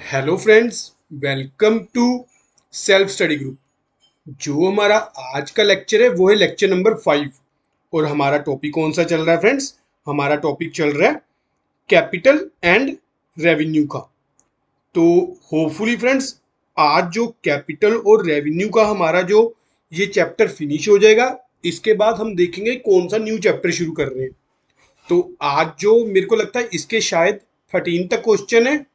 Hello friends, welcome to self study group. जो हमारा आज का लेक्चर है वो है लेक्चर नंबर 5। और हमारा टॉपिक कौन सा चल रहा है फ्रेंड्स? हमारा टॉपिक चल रहा है कैपिटल एंड रेवेन्यू का। तो होपफुली फ्रेंड्स, आज जो कैपिटल और रेवेन्यू का हमारा जो ये चैप्टर फिनिश हो जाएगा। इसके बाद हम देखेंगे कौन सा न्यू चैप्टर शुरू कर रहे हैं। तो आज जो मेरे को लगता है इसके शायद 13 तक क्वेश्चन है।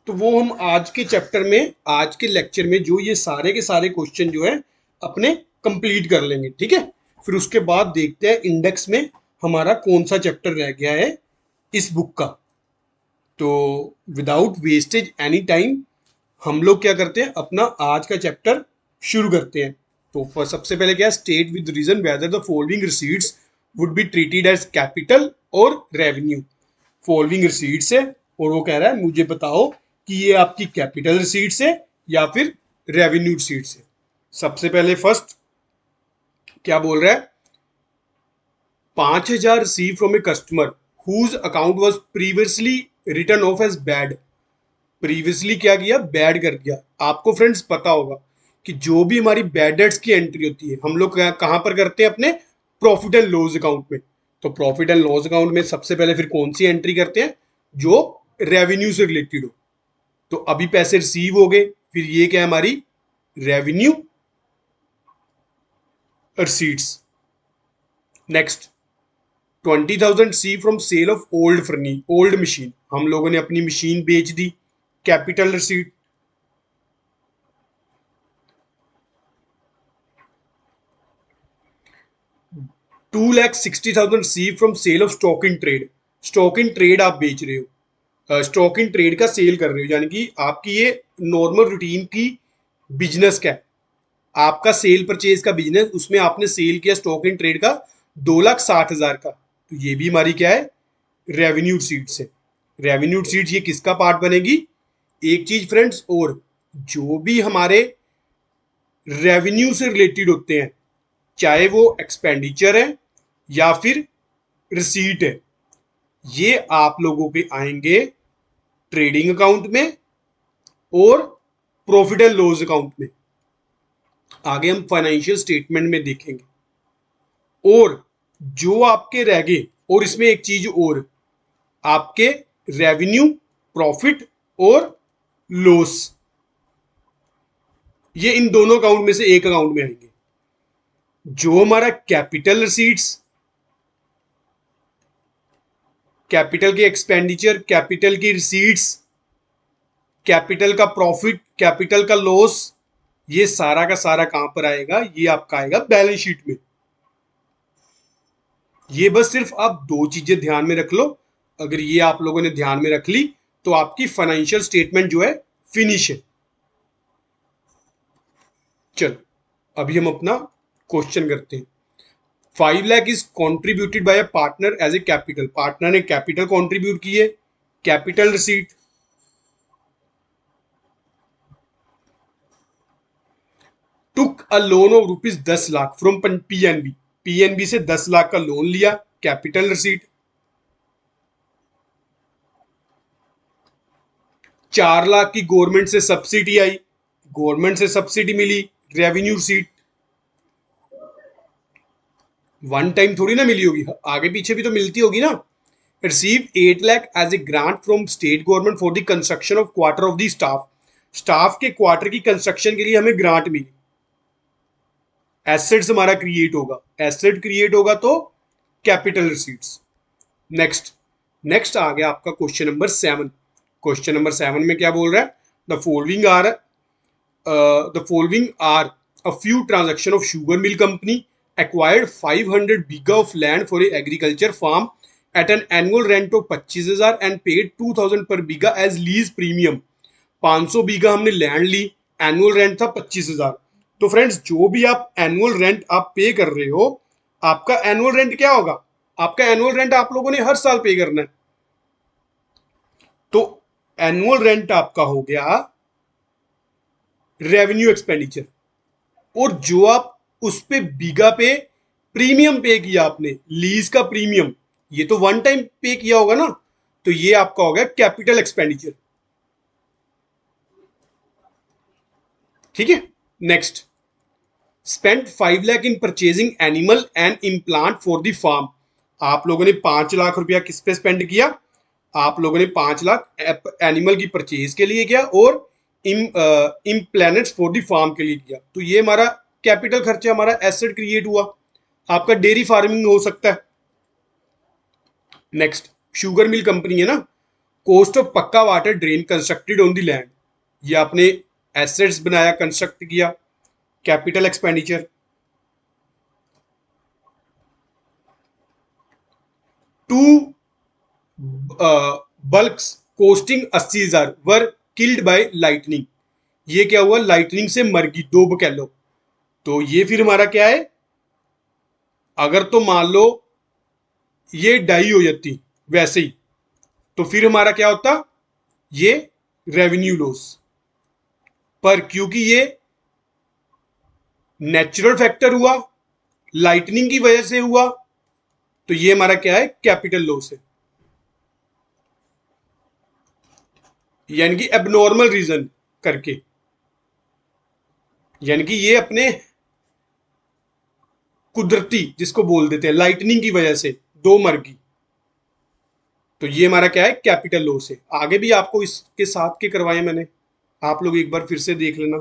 तो वो हम आज के चैप्टर में, आज के लेक्चर में जो ये सारे के सारे क्वेश्चन जो है अपने कंप्लीट कर लेंगे। ठीक है, फिर उसके बाद देखते हैं इंडेक्स में हमारा कौन सा चैप्टर रह गया है इस बुक का। तो विदाउट वेस्टेज एनी टाइम हम लोग क्या करते हैं, अपना आज का चैप्टर शुरू करते हैं। तो सबसे पहले क्या है, state with reason whether the following receipts would be treated as capital और रेवेन्यू। फॉलोइंग रिसीट्स है और वो कह रहा है मुझे बताओ कि ये आपकी कैपिटल रिसीट्स है या फिर रेवेन्यू रिसीट्स है। सबसे पहले फर्स्ट क्या बोल रहा है, 5,000 receive from a customer whose account was previously written off as bad. Previously क्या किया, बैड कर दिया। आपको फ्रेंड्स पता होगा कि जो भी हमारी बैड डेट्स की एंट्री होती है हम लोग कहाँ पर करते हैं, अपने प्रॉफिट एंड लॉस अकाउंट में। तो प्रॉफिट एंड लॉस अकाउंट में सबसे पहले फिर कौन सी एंट्री करते हैं, जो रेवेन्यू से रिलेटेड हो। तो अभी पैसे रिसीव हो गए, फिर ये क्या है, हमारी revenue receipts. Next, 20,000 c from sale of old machine. हम लोगों ने अपनी मशीन बेच दी, capital receipt. $260,000 c from sale of stock in trade. Stock in trade आप बेच रहे हो, स्टॉक इन ट्रेड का सेल कर रहे हो, यानी कि आपकी ये नॉर्मल रूटीन की बिजनेस का है। आपका सेल परचेज का बिजनेस, उसमें आपने सेल किया स्टॉक इन ट्रेड का 2,60,000 का। तो ये भी हमारी क्या है, रेवेन्यू सीट्स है। रेवेन्यू सीट्स ये किसका पार्ट बनेगी? एक चीज फ्रेंड्स, और जो भी हमारे रेवेन्यू से रिलेटेड होते हैं, चाहे वो एक्सपेंडिचर है या फिर रिसीट है, ये आप लोगों के आएंगे ट्रेडिंग अकाउंट में और प्रॉफिट एंड लॉस अकाउंट में। आगे हम फाइनेंशियल स्टेटमेंट में देखेंगे। और जो आपके रह गए, और इसमें एक चीज और, आपके रेवेन्यू, प्रॉफिट और लॉस, ये इन दोनों अकाउंट में से एक अकाउंट में आएंगे। जो हमारा कैपिटल रिसीट्स, कैपिटल के एक्सपेंडिचर, कैपिटल की रिसीट्स, कैपिटल का प्रॉफिट, कैपिटल का लॉस, ये सारा का सारा कहां पर आएगा, ये आपका आएगा बैलेंस शीट में। ये बस सिर्फ आप दो चीजें ध्यान में रख लो। अगर ये आप लोगों ने ध्यान में रख ली तो आपकी फाइनेंशियल स्टेटमेंट जो है फिनिश है। चलो अभी हम अपना क्वेश्चन करते हैं। 5 lakh is contributed by a partner as a capital. Partner ने कैपिटल कॉन्ट्रीब्यूट की है, capital receipt. Took a loan of ₹10 lakh from PNB. PNB से 10 लाख का लोन लिया, कैपिटल रिसीट। 4 लाख की गवर्नमेंट से सब्सिडी आई, गवर्नमेंट से सब्सिडी मिली, रेवेन्यू रिसीट। वन टाइम थोड़ी ना मिली होगी, आगे पीछे भी तो मिलती होगी ना। Receive 8 lakh as a grant from state government for the construction of quarter of the staff. Staff के क्वार्टर की कंस्ट्रक्शन के लिए हमें ग्रांट मिली। एसेट्स हमारा क्रिएट होगा, एसेट क्रिएट होगा तो कैपिटल रिसीट्स। नेक्स्ट, नेक्स्ट आ गया आपका क्वेश्चन नंबर 7। क्वेश्चन नंबर 7 में क्या बोल रहा है, the following are a few transaction of sugar mill company acquired 500 biga of land for a agriculture farm at an annual rent of 25,000 and paid 2,000 per biga as lease premium। 500 बीघा हमने land ली, annual rent था 25,000। तो friends, जो भी आप annual rent आप पे कर रहे हो, आपका एनुअल रेंट क्या होगा, आपका एनुअल रेंट आप लोगों ने हर साल पे करना है। तो एनुअल रेंट आपका हो गया रेवेन्यू एक्सपेंडिचर। और जो आप उस पे बीघा पे प्रीमियम पे किया आपने, लीज का प्रीमियम, ये तो वन टाइम पे किया होगा ना। तो तो ये आपका हो गया कैपिटल एक्सपेंडिचर। ठीक है, next, spend 5 lakh in purchasing animal and implant for the farm. आप लोगों ने 5 लाख रुपया किस पे स्पेंड किया? आप लोगों ने 5 लाख एनिमल की परचेज के लिए किया और इम्प्लांट्स फॉर द फार्म के लिए किया। तो ये हमारा कैपिटल खर्चा, हमारा एसेट क्रिएट हुआ। आपका डेयरी फार्मिंग हो सकता है। नेक्स्ट, शुगर मिल कंपनी है ना, cost of pucca water drain constructed on the land. ये आपने एसेट्स बनाया, कंस्ट्रक्ट किया, capital expenditure. Two bullocks costing 80,000 were killed by lightning. ये क्या हुआ? लाइटनिंग से मर गई 2 बकैलो। तो ये फिर हमारा क्या है? अगर तो मान लो ये डाई हो जाती वैसे ही, तो फिर हमारा क्या होता? ये रेवेन्यू लॉस। पर क्योंकि ये नेचुरल फैक्टर हुआ, लाइटनिंग की वजह से हुआ, तो ये हमारा क्या है? कैपिटल लॉस है, यानी कि एबनॉर्मल रीजन करके, यानी कि ये अपने कुदरती जिसको बोल देते हैं लाइटनिंग की वजह से 2 मर गई। तो ये हमारा क्या है? कैपिटल लॉस है। आगे भी आपको इसके साथ के करवाए मैंने, आप लोग एक बार फिर से देख लेना।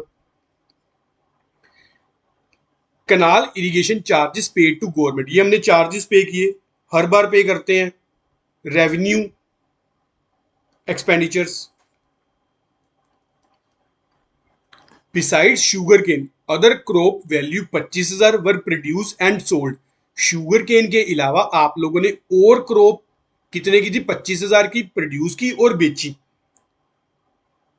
Canal irrigation charges paid to government, ये हमने चार्जेस पे किए, हर बार पे करते हैं। Revenue expenditures. Beside sugar cane other crop value 25,000 were produce and sold. Sugar cane के अलावा आप लोगों ने और क्रॉप कितने की थी? 25,000 की प्रोड्यूस की और बेची।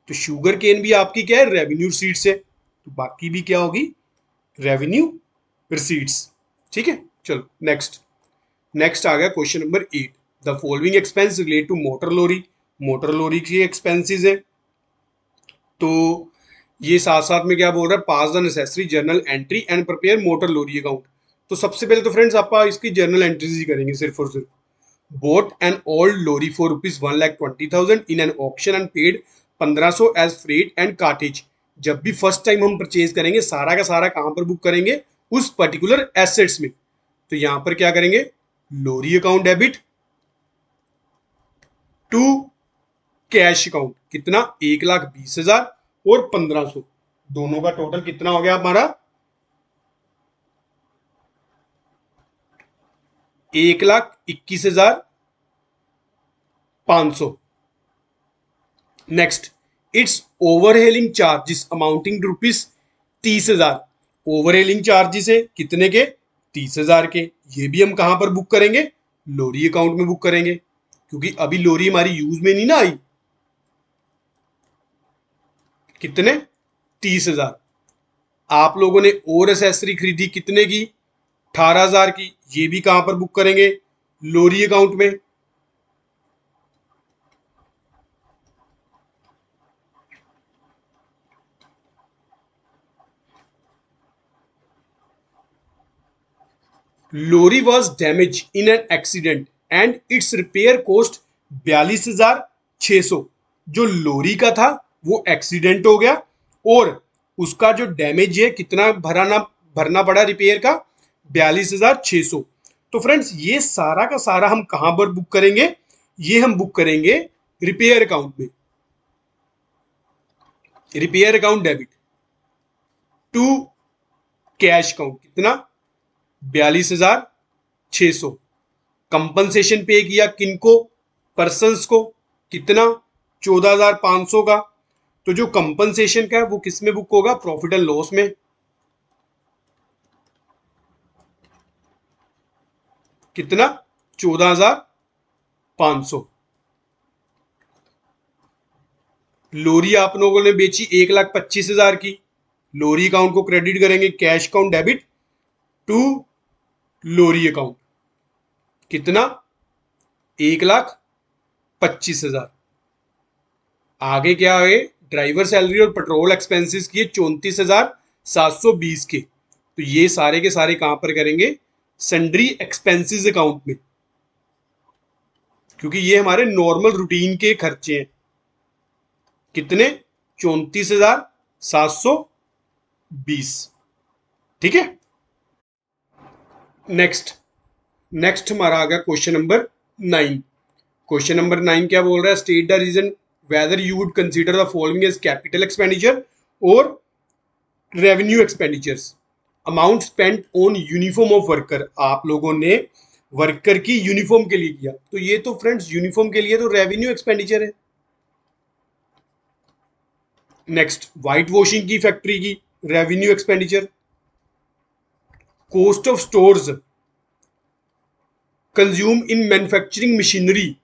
तो शुगर केन भी आपकी क्या है? रेवेन्यू रिसीट्स है। तो बाकी भी क्या होगी? Revenue receipts. ठीक है, चलो नेक्स्ट। नेक्स्ट आ गया question number 8। The following expense relate to motor lorry. Motor lorry की एक्सपेंसेस है। तो ये साथ साथ में क्या बोल रहा है? Pass the necessary journal entry and prepare motor lorry account. तो सबसे पहले तो फ्रेंड्स आप इसकी जर्नल एंट्रीज ही करेंगे सिर्फ और सिर्फ। Bought an old lorry for ₹1,20,000 in an auction and paid 1,500 as freight and cartage. जब भी फर्स्ट टाइम हम परचेज करेंगे, सारा का सारा कहां पर बुक करेंगे? उस पर्टिकुलर एसेट्स में। तो यहां पर क्या करेंगे? Lorry account debit to cash account. कितना? 1,20,000 और 1,500, दोनों का टोटल कितना हो गया हमारा? 1,21,500। Next, it's overhauling charges amounting to ₹30,000। Overhauling charges है कितने के? 30,000 के। ये भी हम कहां पर बुक करेंगे? लोरी अकाउंट में बुक करेंगे, क्योंकि अभी लोरी हमारी यूज में नहीं ना आई। कितने? 30,000। आप लोगों ने और एसेसरी खरीदी कितने की? 18,000 की। ये भी कहां पर बुक करेंगे? लोरी अकाउंट में। Lorry was damage in an accident and its repair cost 42,600। जो लोरी का था वो एक्सीडेंट हो गया और उसका जो डैमेज है कितना भरना पड़ा रिपेयर का? 42,600। तो फ्रेंड्स ये सारा का सारा हम कहां पर बुक करेंगे? ये हम बुक करेंगे रिपेयर अकाउंट में। Repair account debit to cash account. कितना? 42,600। कंपनसेशन पे किया किनको? पर्सन्स को। कितना? 14,500 का। तो जो कंपनसेशन का है वो किस में बुक होगा? प्रॉफिट एंड लॉस में। कितना? 14,500। लोरी आप लोगों ने बेची 1,25,000 की। लोरी अकाउंट को क्रेडिट करेंगे, cash account debit to lorry account. कितना? 1,25,000। आगे क्या है? ड्राइवर सैलरी और पेट्रोल एक्सपेंसेस किए 34,720 के। तो ये सारे के सारे कहां पर करेंगे? सन्ड्री एक्सपेंसेस अकाउंट में। क्योंकि ये हमारे नॉर्मल रूटीन के खर्चे हैं। कितने? 34,720। ठीक है। नेक्स्ट नेक्स्ट हमारा आ गया क्वेश्चन नंबर 9। क्वेश्चन नंबर 9 क्या बोल रहा है? State the reason whether you would consider the following as capital expenditure और revenue expenditures. Amount spent on uniform of worker. आप लोगों ने वर्कर की यूनिफॉर्म के लिए किया, तो ये तो फ्रेंड्स यूनिफॉर्म के लिए तो रेवेन्यू एक्सपेंडिचर है। नेक्स्ट, व्हाइट वॉशिंग की फैक्ट्री की revenue expenditure. Cost of stores consume in manufacturing machinery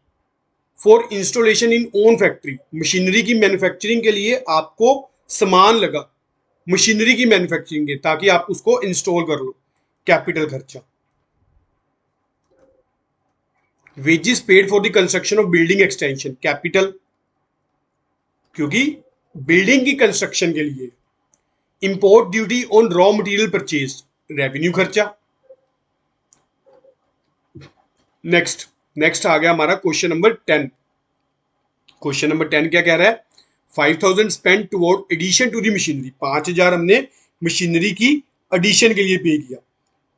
for installation in own factory. Machinery की मैन्युफैक्चरिंग के लिए आपको सामान लगा मशीनरी की मैन्युफैक्चरिंग के, ताकि आप उसको इंस्टॉल कर लो, कैपिटल खर्चा। Wages paid for the construction of building extension, capital, क्योंकि बिल्डिंग की कंस्ट्रक्शन के लिए। Import duty on raw material purchase, revenue खर्चा। नेक्स्ट आ गया हमारा क्वेश्चन नंबर 10। क्वेश्चन नंबर 10 क्या कह रहा है? 5,000 spend toward addition to the machinery. 5,000 हमने मशीनरी की एडिशन के लिए पे किया।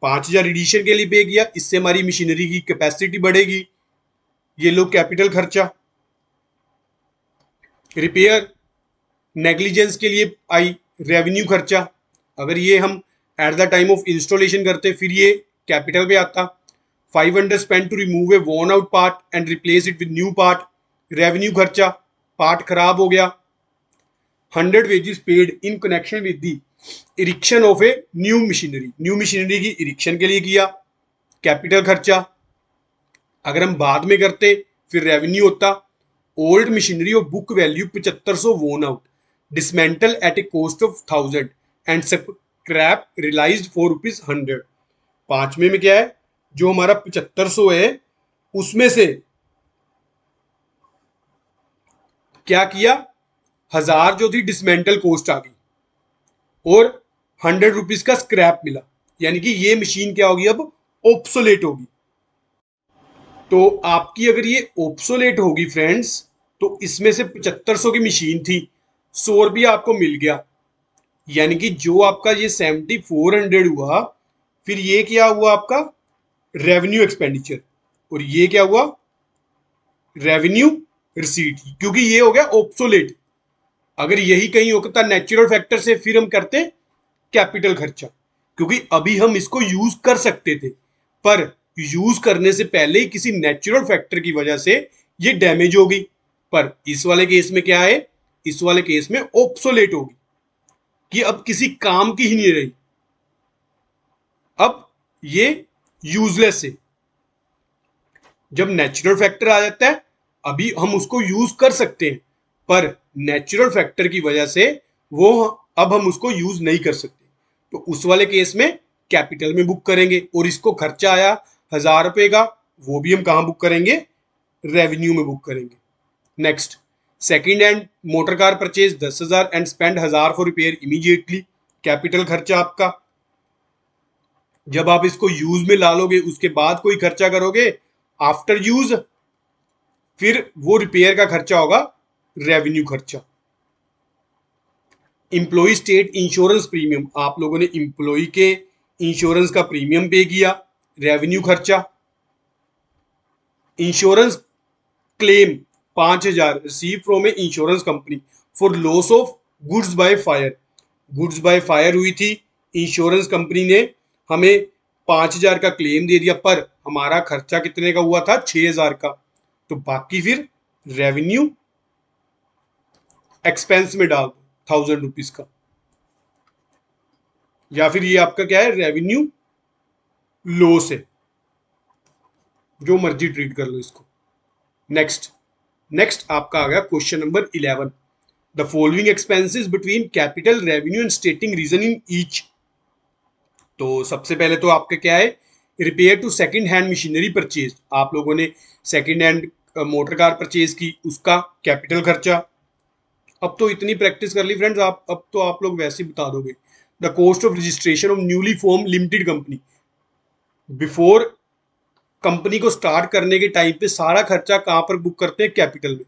5,000 एडिशन के लिए पे किया, इससे हमारी मशीनरी की कैपेसिटी बढ़ेगी। ये लो कैपिटल खर्चा। रिपेयर नेग्लिजेंस के लिए आई, रेवेन्यू खर्चा। अगर ये हम at the time of installation करते फिर ये कैपिटल पे आता। 500 spend to remove a worn out part and replace it with new part, revenue खर्चा, पार्ट खराब हो गया। 100 wages paid in connection with the erection of a new machinery, new machinery की इरिक्शन के लिए किया, कैपिटल खर्चा। अगर हम बाद में करते फिर रेवेन्यू होता। Old machinery of book value 7500 worn out, dismantle at a cost of 1000 and scrap realised for ₹100। पांचवें में क्या है? जो हमारा 7500 है उसमें से क्या किया? 1000 जो थी डिसमेंटल कॉस्ट आ गई और ₹100 का स्क्रैप मिला, यानी कि ये मशीन क्या होगी? अब ऑब्सोलेट होगी। तो आपकी अगर ये ऑब्सोलेट होगी फ्रेंड्स, तो इसमें से 7500 की मशीन थी, 100 आपको मिल गया, यानी कि जो आपका ये 7400 हुआ, फिर ये क्या हुआ? आपका रेवेन्यू एक्सपेंडिचर। और ये क्या हुआ? रेवेन्यू रिसीट, क्योंकि ये हो गया ऑब्सोलेट। अगर यही कहीं होता नेचुरल फैक्टर से, फिर हम करते कैपिटल खर्चा, क्योंकि अभी हम इसको यूज कर सकते थे, पर यूज करने से पहले ही किसी नेचुरल फैक्टर की वजह से ये डैमेज हो गई। पर इस वाले केस में क्या है? इस वाले केस में ऑब्सोलेट होगी, कि अब किसी काम की ही नहीं रही, अब ये यूजलेस है। जब नेचुरल फैक्टर आ जाता है, अभी हम उसको यूज कर सकते हैं, पर नेचुरल फैक्टर की वजह से वो अब हम उसको यूज नहीं कर सकते, तो उस वाले केस में कैपिटल में बुक करेंगे। और इसको खर्चा आया ₹1000 का, वो भी हम कहां बुक करेंगे? रेवेन्यू में बुक करेंगे। Next, second hand motor car purchase 10,000 and spend 1000 for repair immediately, capital खर्चा आपका। जब आप इसको यूज में ला लोगे उसके बाद कोई खर्चा करोगे आफ्टर यूज, फिर वो रिपेयर का खर्चा होगा रेवेन्यू खर्चा। इंप्लॉय स्टेट इंश्योरेंस प्रीमियम, आप लोगों ने इंप्लॉय के इंश्योरेंस का प्रीमियम पे किया, रेवेन्यू खर्चा। Insurance claim 5,000 receive from A insurance company for loss of goods by fire. Goods by fire हुई थी, इंश्योरेंस कंपनी ने हमें 5,000 का क्लेम दे दिया, पर हमारा खर्चा कितने का हुआ था? 6,000 का। तो बाकी फिर रेवेन्यू एक्सपेंस में डाल दो ₹1,000 का, या फिर ये आपका क्या है? रेवेन्यू लॉस है, जो मर्जी ट्रीट कर लो इसको। नेक्स्ट आपका आ गया question number 11। The following expenses between capital, revenue and stating reason in each. तो सबसे पहले तो आपका क्या है? Repair to second hand machinery purchase, आप लोगों ने second hand motor car purchase की, उसका कैपिटल खर्चा। अब तो इतनी प्रैक्टिस कर ली फ्रेंड्स, अब तो आप लोग वैसे ही बता दोगे। The cost of registration of newly form limited company before company को स्टार्ट करने के टाइम पे सारा खर्चा कहां पर बुक करते हैं? कैपिटल में।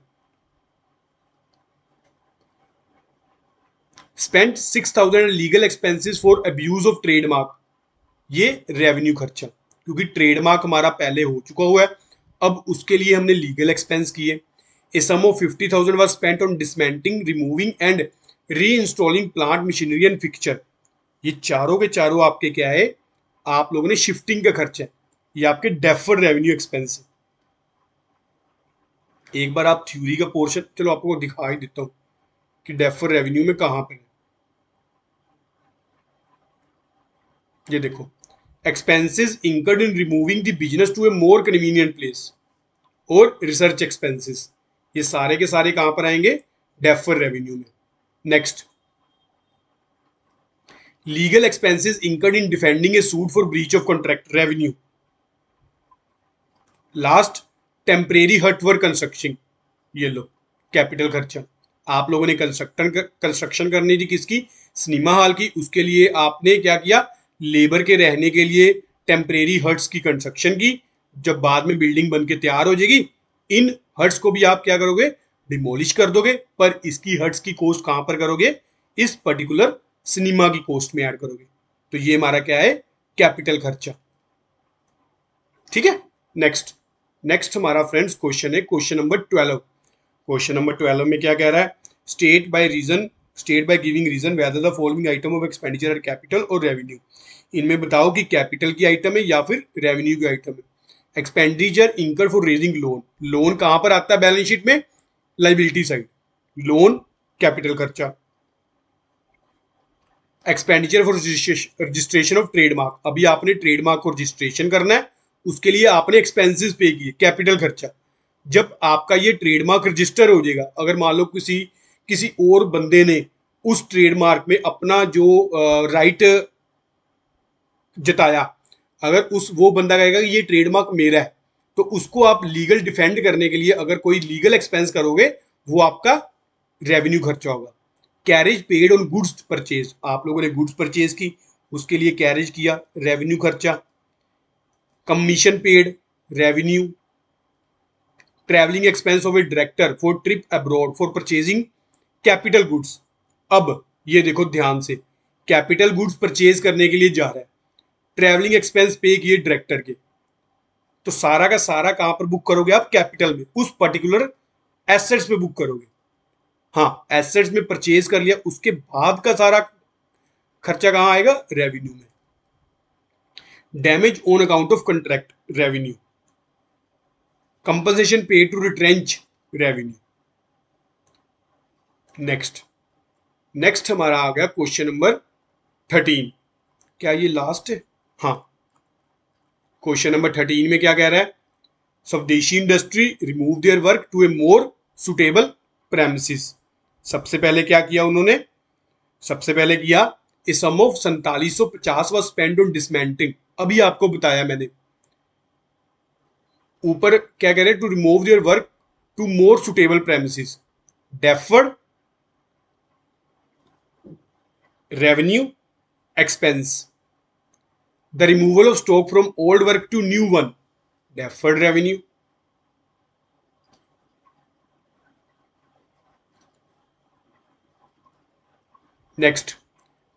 Spent 6,000 legal expenses for abuse of trademark, ये रेवेन्यू खर्चा, क्योंकि ट्रेडमार्क हमारा पहले हो चुका हुआ है, अब उसके लिए हमने लीगल एक्सपेंस किए। A sum of 50,000 was spent on dismantling, removing and reinstalling plant machinery and fixture. ये चारों के चारों आपके क्या है? आप लोगों ने शिफ्टिंग का खर्चा है, ये आपके डेफर्ड रेवेन्यू एक्सपेंस है। एक बार आप थ्योरी का पोर्शन चलो आपको दिखा ही देता हूँ कि डेफर्ड रेवेन्यू में कहां पर है। ये देखो, expenses incurred in removing the business to a more convenient place और रिसर्च एक्सपेंसेस, ये सारे के सारे कहां पर आएंगे? डेफर्ड रेवेन्यू में। Next, legal expenses incurred in defending a suit for breach of contract, revenue. Last, temporary hut work construction, ये लो कैपिटल खर्चा। आप लोगों ने कंस्ट्रक्शन करनी थी किसकी? सिनेमा हॉल की, उसके लिए आपने क्या किया? लेबर के रहने के लिए टेम्परेरी हट्स की कंस्ट्रक्शन की। जब बाद में बिल्डिंग बन के तैयार हो जाएगी, इन हट्स को भी आप क्या करोगे? डिमोलिश कर दोगे, पर इसकी हट्स की कॉस्ट कहां पर करोगे? इस पर्टिकुलर सिनेमा की कॉस्ट में ऐड करोगे। तो ये हमारा क्या है? कैपिटल खर्चा। ठीक है। नेक्स्ट, नेक्स्ट हमारा फ्रेंड्स क्वेश्चन है क्वेश्चन नंबर 12। क्वेश्चन नंबर 12 में क्या कह रहा है? State by giving reason whether the following item of expenditure are capital और रेवेन्यू। इनमें बताओ कि कैपिटल की आइटम है या फिर रेवेन्यू की आइटम है। एक्सपेंडिचर इंकर फॉर रेजिंग लोन, लोन कहां पर आता है बैलेंस शीट में? लाइबिलिटी साइड, लोन कैपिटल खर्चा। Expenditure for registration of trademark, अभी आपने ट्रेडमार्क को रजिस्ट्रेशन करना है, उसके लिए आपने एक्सपेंसेस पे किए, कैपिटल खर्चा। जब आपका ये ट्रेडमार्क रजिस्टर हो जाएगा, अगर मान लो किसी किसी और बंदे ने उस ट्रेडमार्क में अपना जो राइट जताया, अगर उस वो बंदा कहेगा कि ये ट्रेडमार्क मेरा है, तो उसको आप लीगल डिफेंड करने के लिए अगर कोई लीगल एक्सपेंस करोगे, वो आपका रेवेन्यू खर्चा होगा। Carriage paid on goods purchase, आप लोगों ने गुड्स परचेज की, उसके लिए कैरेज किया, रेवेन्यू खर्चा। Commission paid, revenue. Travelling expense of A director for trip abroad for purchasing capital goods. अब ये देखो ध्यान से, कैपिटल गुड्स परचेज करने के लिए जा रहा है, ट्रैवलिंग एक्सपेंस पे किए डायरेक्टर के, तो सारा का सारा कहां पर बुक करोगे आप? कैपिटल में, उस पर्टिकुलर एसेट्स पे बुक करोगे। हाँ, एसेट्स में परचेज कर लिया, उसके बाद का सारा खर्चा कहां आएगा? रेवेन्यू में। Damage on account of contract, revenue. Compensation paid to retrench, revenue. Next, next हमारा आ गया क्वेश्चन नंबर 13। क्या ये लास्ट है? हाँ। क्वेश्चन नंबर 13 में क्या कह रहा है? Swadeshi industry remove their work to a more suitable premises. सबसे पहले क्या किया उन्होंने? सबसे पहले किया a sum of 4750 was spend on dismantling, अभी आपको बताया मैंने। ऊपर क्या कह रहे हैं? To remove their work to more suitable premises, deferred revenue expense. The removal of stock from old work to new one, deferred revenue. Next,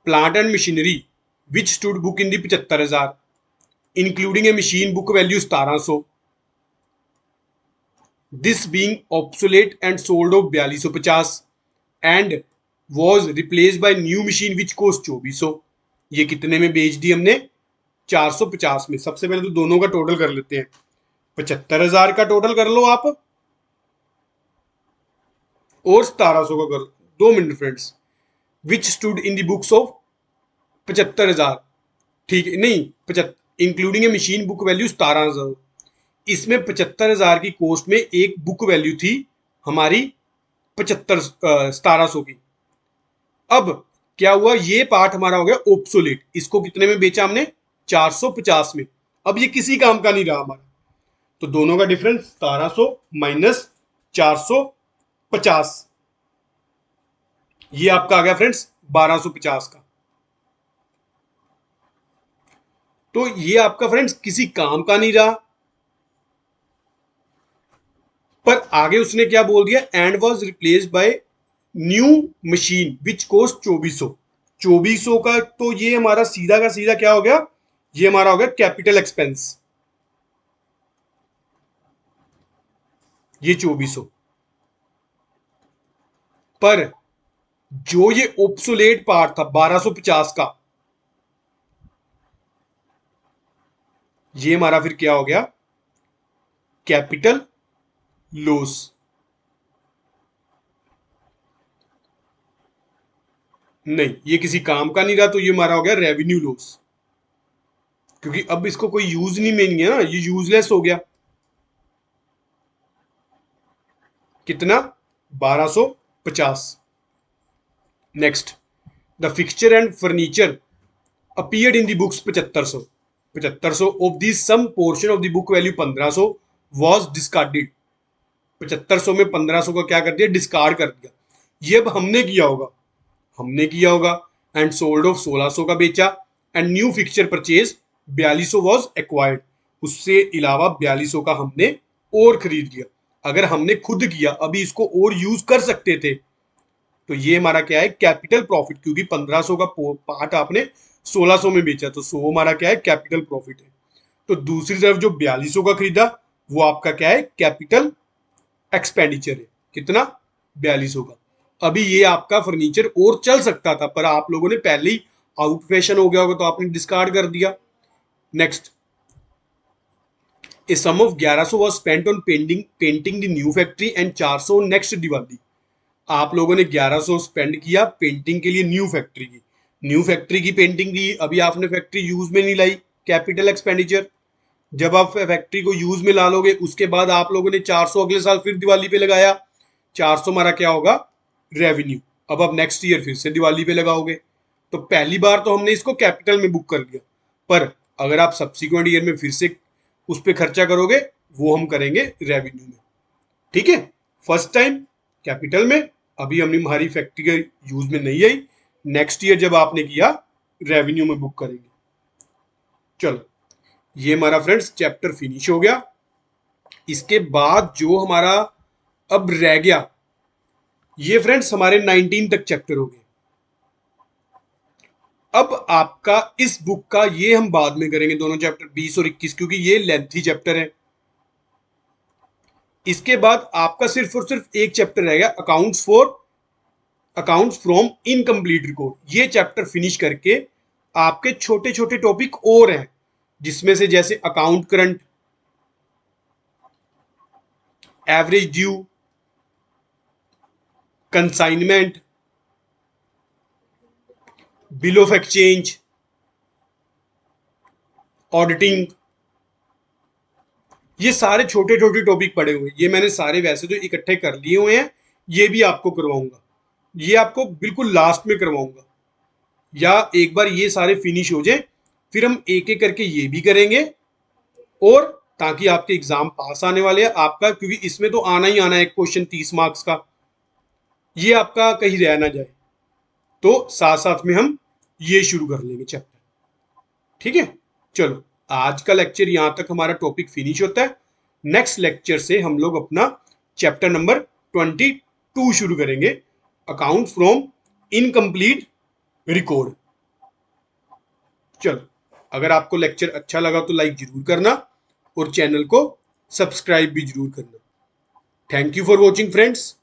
plant and machinery which stood book in the 75,000 including a machine book value 1700, this being obsolete and sold off 4250 and was replace by new machine which cost 2400। ये कितने में बेच दी हमने? 450 में। सबसे पहले तो दोनों का टोटल कर लेते हैं, 75,000 का टोटल कर लो आप और 1700 का कर लो। 2 minute friends, which stood in the books of 75,000, ठीक है, नहीं 75 including a machine book value 17,000। इसमें 75,000 की कॉस्ट में एक बुक वैल्यू थी हमारी 1700 की। अब क्या हुआ? ये पार्ट हमारा हो गया ऑब्सोलेट, इसको कितने में बेचा हमने? 450 में। अब ये किसी काम का नहीं रहा हमारा, तो दोनों का डिफरेंस 1700 माइनस 450, ये आपका आ गया फ्रेंड्स 1250 का। तो ये आपका फ्रेंड्स किसी काम का नहीं रहा, पर आगे उसने क्या बोल दिया, and was replaced by new machine which cost 2400। 2400 का तो ये हमारा सीधा का सीधा क्या हो गया, ये हमारा हो गया कैपिटल एक्सपेंस, ये 2400। पर जो ये ओब्सोलेट पार्ट था 1250 का, ये हमारा फिर क्या हो गया, कैपिटल लॉस। नहीं, ये किसी काम का नहीं रहा, तो ये हमारा हो गया रेवेन्यू लॉस, क्योंकि अब इसको कोई यूज नहीं है ना, ये यूजलेस हो गया। कितना, 1250। Next, the fixture and furniture appeared in the books 7500। 7500 of the some portion of the book value 1500 was discarded। 7500 में 1500 का क्या कर दिया, डिस्कार्ड कर दिया। ये अब हमने किया होगा, हमने किया होगा। एंड सोल्ड ऑफ 1600 का बेचा, and new fixture purchase 4200 was acquired. उससे अलावा 4200 का हमने और खरीद लिया। अगर हमने खुद किया, अभी इसको और यूज कर सकते थे, तो ये हमारा क्या है, कैपिटल प्रॉफिट, क्योंकि 1500 का पार्ट आपने 1600 में बेचा, तो 100 हमारा क्या है, कैपिटल प्रॉफिट है। तो दूसरी तरफ जो 4200 का खरीदा, वो आपका क्या है, कैपिटल एक्सपेंडिचर है। कितना, 4200 का। अभी ये आपका फर्नीचर और चल सकता था, पर आप लोगों ने पहले ही आउट फैशन हो गया होगा, तो आपने डिस्कार्ड कर दिया। Next, a sum of 1100 was spent on painting the new factory and 400 next Diwali. आप लोगों ने 1100 स्पेंड किया पेंटिंग के लिए न्यू फैक्ट्री की, न्यू फैक्ट्री की पेंटिंग की, अभी आपने फैक्ट्री यूज में नहीं लाई, कैपिटल एक्सपेंडिचर। जब आप फैक्ट्री को यूज में ला लोगे, उसके बाद आप लोगों ने 400 अगले साल फिर दिवाली पे लगाया, 400 हमारा क्या होगा, रेवेन्यू। अब आप नेक्स्ट ईयर फिर से दिवाली पे लगाओगे, तो पहली बार तो हमने इसको कैपिटल में बुक कर लिया, पर अगर आप सब्सिक्वेंट ईयर में फिर से उस पर खर्चा करोगे, वो हम करेंगे रेवेन्यू में। ठीक है, फर्स्ट टाइम कैपिटल में, अभी हमने हमारी फैक्ट्री का यूज में नहीं आई, नेक्स्ट ईयर जब आपने किया, रेवेन्यू में बुक करेंगे। चलो, ये हमारा फ्रेंड्स चैप्टर फिनिश हो गया। इसके बाद जो हमारा अब रह गया, ये फ्रेंड्स हमारे 19 तक चैप्टर हो गए। अब आपका इस बुक का, ये हम बाद में करेंगे दोनों चैप्टर 20 और 21, क्योंकि ये लेंथी चैप्टर है। इसके बाद आपका सिर्फ और सिर्फ एक चैप्टर रह गया, अकाउंट्स फ्रॉम इनकम्प्लीट रिकॉर्ड। ये चैप्टर फिनिश करके आपके छोटे छोटे टॉपिक और हैं, जिसमें से जैसे account current, average due, consignment, bill of exchange, auditing, ये सारे छोटे छोटे टॉपिक पड़े हुए हैं। ये मैंने सारे वैसे तो इकट्ठे कर लिए हुए हैं, ये भी आपको करवाऊंगा, ये आपको बिल्कुल लास्ट में करवाऊंगा, या एक बार ये सारे फिनिश हो जाए, फिर हम एक एक करके ये भी करेंगे। और ताकि आपके एग्जाम पास आने वाले हैं आपका, क्योंकि इसमें तो आना ही आना है एक क्वेश्चन 30 मार्क्स का, ये आपका कहीं रह ना जाए, तो साथ साथ में हम ये शुरू कर लेंगे चैप्टर। ठीक है, चलो, आज का लेक्चर यहां तक हमारा टॉपिक फिनिश होता है। नेक्स्ट लेक्चर से हम लोग अपना चैप्टर नंबर 22 शुरू करेंगे, अकाउंट फ्रॉम इनकम्प्लीट रिकॉर्ड। चलो, अगर आपको लेक्चर अच्छा लगा तो लाइक जरूर करना, और चैनल को सब्सक्राइब भी जरूर करना। Thank you for watching friends.